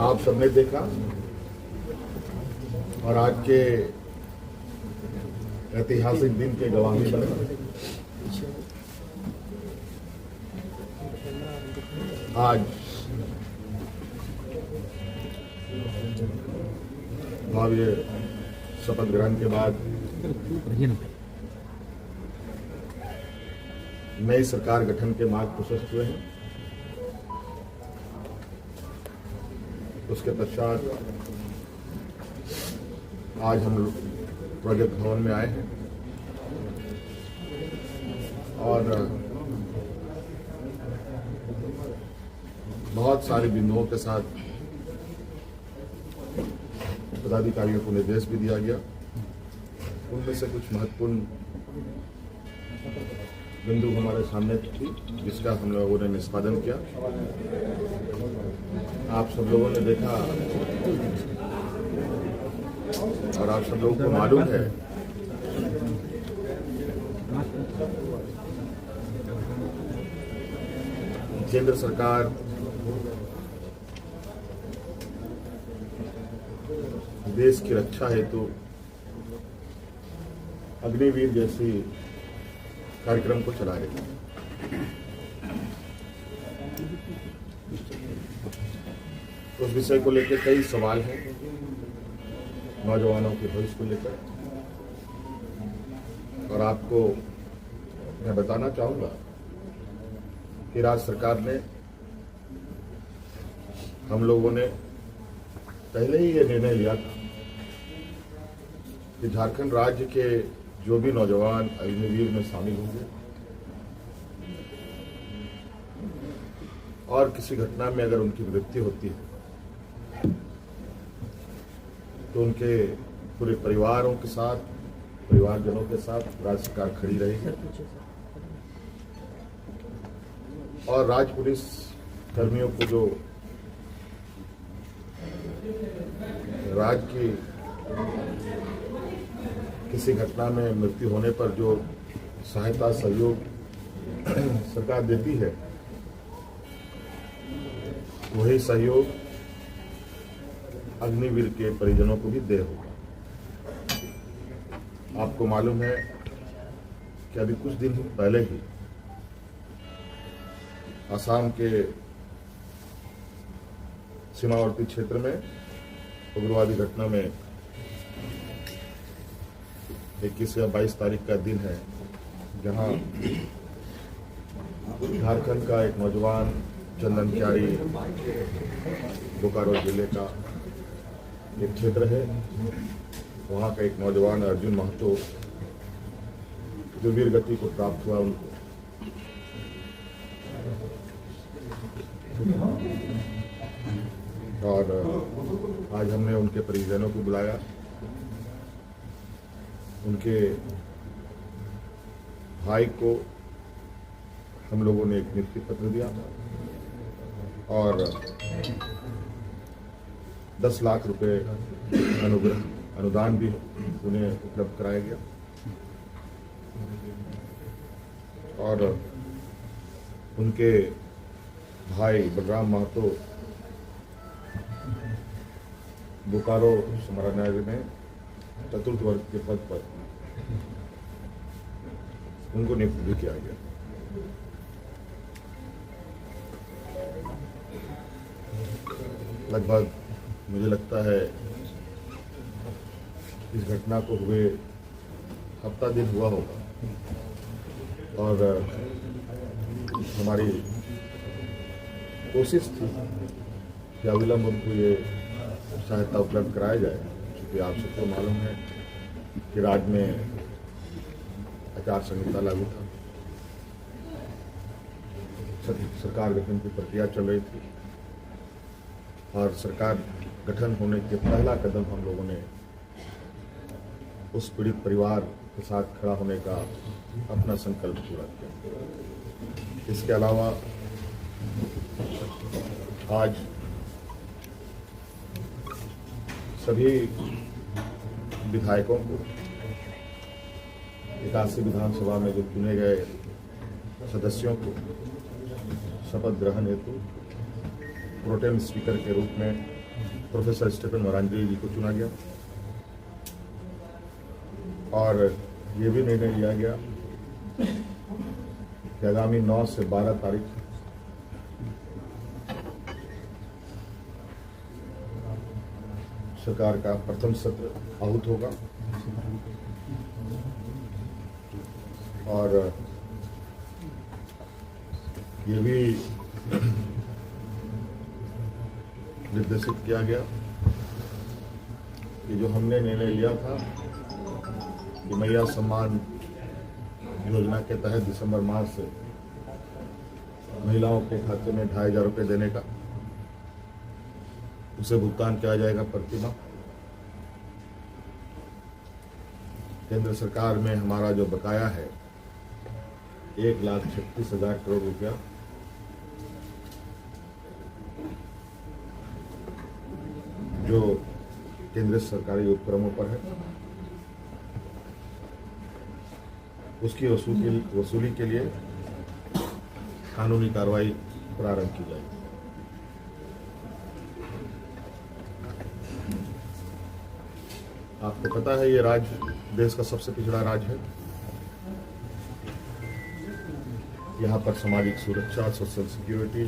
आप सबने देखा और आज के ऐतिहासिक दिन के गवाही बने। आज भव्य शपथ ग्रहण के बाद नई सरकार गठन के मार्ग प्रशस्त हुए हैं। उसके पश्चात आज हम लोग प्रोजेक्ट भवन में आए हैं और बहुत सारे बिंदुओं के साथ पदाधिकारियों को निर्देश भी दिया गया। उनमें से कुछ महत्वपूर्ण बिंदु हमारे सामने थी जिसका हम लोगों ने निष्पादन किया। आप सब लोगों ने देखा और आप सब लोगों को मालूम है केंद्र सरकार देश की रक्षा हेतु अग्निवीर जैसी कार्यक्रम को चला रही है। उस विषय को लेकर कई सवाल हैं नौजवानों के भविष्य को लेकर, और आपको मैं बताना चाहूंगा कि राज्य सरकार ने, हम लोगों ने पहले ही ये निर्णय लिया था कि झारखंड राज्य के जो भी नौजवान अग्निवीर में शामिल होंगे और किसी घटना में अगर उनकी मृत्यु होती है तो उनके पूरे परिवारों के साथ, परिवारजनों के साथ राज्य सरकार खड़ी रहेगी और राज्य पुलिस कर्मियों को जो राज्य की किसी घटना में मृत्यु होने पर जो सहायता सहयोग सरकार देती है, वही सहयोग अग्निवीर के परिजनों को भी दे होगा। आपको मालूम है कि अभी कुछ दिन पहले ही असम के सीमावर्ती क्षेत्र में उग्रवादी घटना में 21 या 22 तारीख का दिन है, जहां झारखंड का एक नौजवान चंदन क्यारी, बोकारो जिले का एक क्षेत्र है, वहां का एक नौजवान अर्जुन महतो जो वीर गति को प्राप्त हुआ, उनको और आज हमने उनके परिजनों को बुलाया। उनके भाई को हम लोगों ने एक नियुक्ति पत्र दिया और 10 लाख रुपए अनुदान भी उन्हें उपलब्ध कराया गया और उनके भाई बलराम महतो बोकारो समरानगर में चतुर्थ वर्ग के पद पर उनको नियुक्त भी किया गया। लगभग मुझे लगता है इस घटना को हुए हफ्ता दिन हुआ होगा और हमारी कोशिश थी कि अविलंब उनको ये सहायता उपलब्ध कराया जाए, क्योंकि आप सबको मालूम है कि राज्य में आचार संहिता लागू था, सरकार गठन की प्रक्रिया चल रही थी और सरकार गठन होने के पहला कदम हम लोगों ने उस पीड़ित परिवार के साथ खड़ा होने का अपना संकल्प पूरा किया। इसके अलावा आज सभी विधायकों को 81 विधानसभा में जो चुने गए सदस्यों को शपथ ग्रहण हेतु प्रोटेम स्पीकर के रूप में प्रोफेसर स्टीफन मोरांजी जी को चुना गया और ये भी निर्णय लिया गया कि आगामी 9 से 12 तारीख सरकार का प्रथम सत्र आहूत होगा और ये भी निर्देशित किया गया कि जो हमने निर्णय लिया था कि मैया सम्मान योजना के तहत दिसंबर माह से महिलाओं के खाते में 2500 रुपये देने का, उसे भुगतान किया जाएगा प्रति माह। केंद्र सरकार में हमारा जो बकाया है 1,36,000 करोड़ रुपया, जो केंद्रीय सरकारी उपक्रमों पर है, उसकी वसूली के लिए कानूनी कार्रवाई प्रारंभ की जाएगी। आपको पता है ये राज्य देश का सबसे पिछड़ा राज्य है। यहाँ पर सामाजिक सुरक्षा, सोशल सिक्योरिटी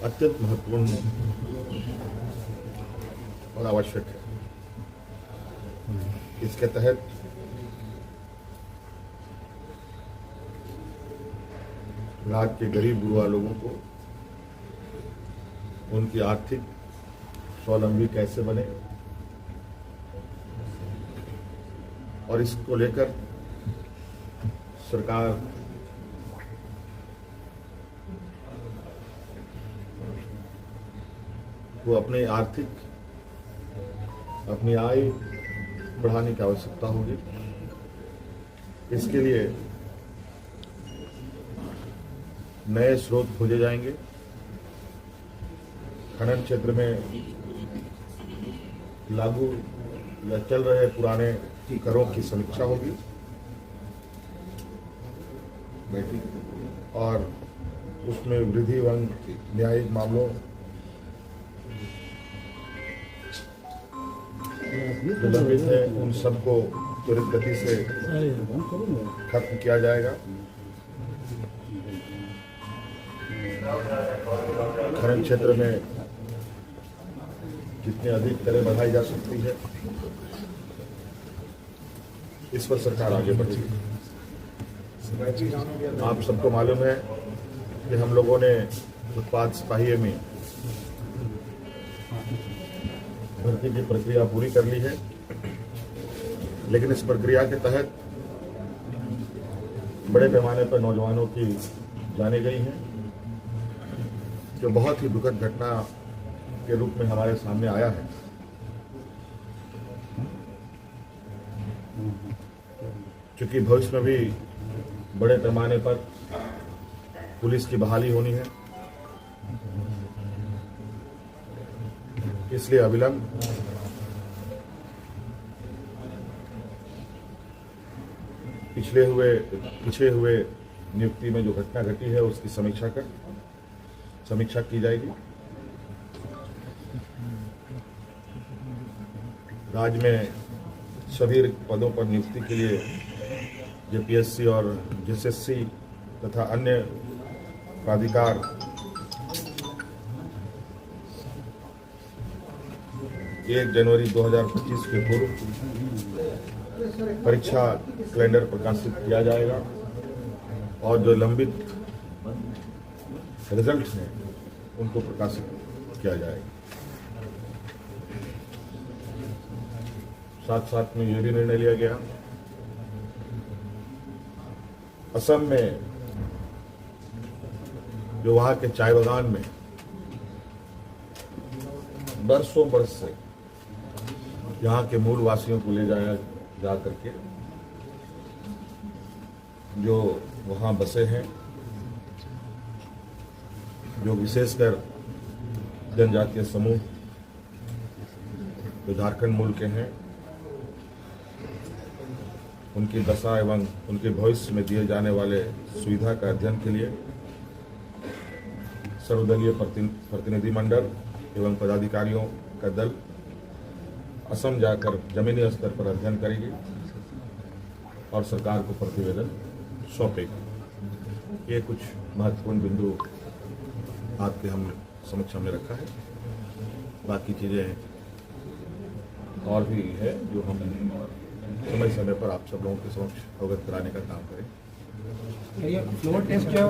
अत्यंत महत्वपूर्ण और आवश्यक है। इसके तहत राज्य के गरीब गुरुआ लोगों को उनकी आर्थिक स्वावलंबी कैसे बने और इसको लेकर सरकार को अपनी आय बढ़ाने की आवश्यकता होगी। इसके लिए नए स्रोत खोजे जाएंगे। खनन क्षेत्र में लागू या चल रहे पुराने करों की समीक्षा होगी और उसमें वृद्धि एवं न्यायिक मामलों जो लंबित है उन सबको त्वरित गति से खत्म किया जाएगा। खनन क्षेत्र में जितनी अधिक दरें बढ़ाई जा सकती है, इस पर सरकार आगे बढ़ेगी। आप सबको मालूम है कि हम लोगों ने उत्पाद सिपाही में भर्ती की प्रक्रिया पूरी कर ली है, लेकिन इस प्रक्रिया के तहत बड़े पैमाने पर नौजवानों की जाने गई हैं, जो बहुत ही दुखद घटना के रूप में हमारे सामने आया है। क्योंकि भविष्य में भी बड़े पैमाने पर पुलिस की बहाली होनी है, इसलिए अविलंब पिछले हुए नियुक्ति में जो घटना घटी है उसकी समीक्षा की जाएगी। राज्य में सभी पदों पर नियुक्ति के लिए जेपीएससी और जेएसएससी तथा अन्य प्राधिकार 1 जनवरी 2025 के पूर्व परीक्षा कैलेंडर प्रकाशित किया जाएगा और जो लंबित रिजल्ट हैं उनको प्रकाशित किया जाएगा। साथ साथ में यह भी निर्णय लिया गया, असम में जो वहां के चाय बागान में बरसों बरस से यहाँ के मूल वासियों को ले जाया जा करके जो वहाँ बसे हैं, जो विशेषकर जनजातीय समूह जो झारखंड मूल के हैं, उनकी दशा एवं उनके भविष्य में दिए जाने वाले सुविधा का अध्ययन के लिए सर्वदलीय प्रतिनिधिमंडल एवं पदाधिकारियों का दल असम जाकर जमीनी स्तर पर अध्ययन करेगी और सरकार को प्रतिवेदन सौंपेगी। ये कुछ महत्वपूर्ण बिंदु आपके हम समक्ष हमने रखा है। बाकी चीज़ें और भी है जो हम समय समय पर आप सब लोगों के समक्ष अवगत कराने का काम करें। फ्लोर टेस्ट क्या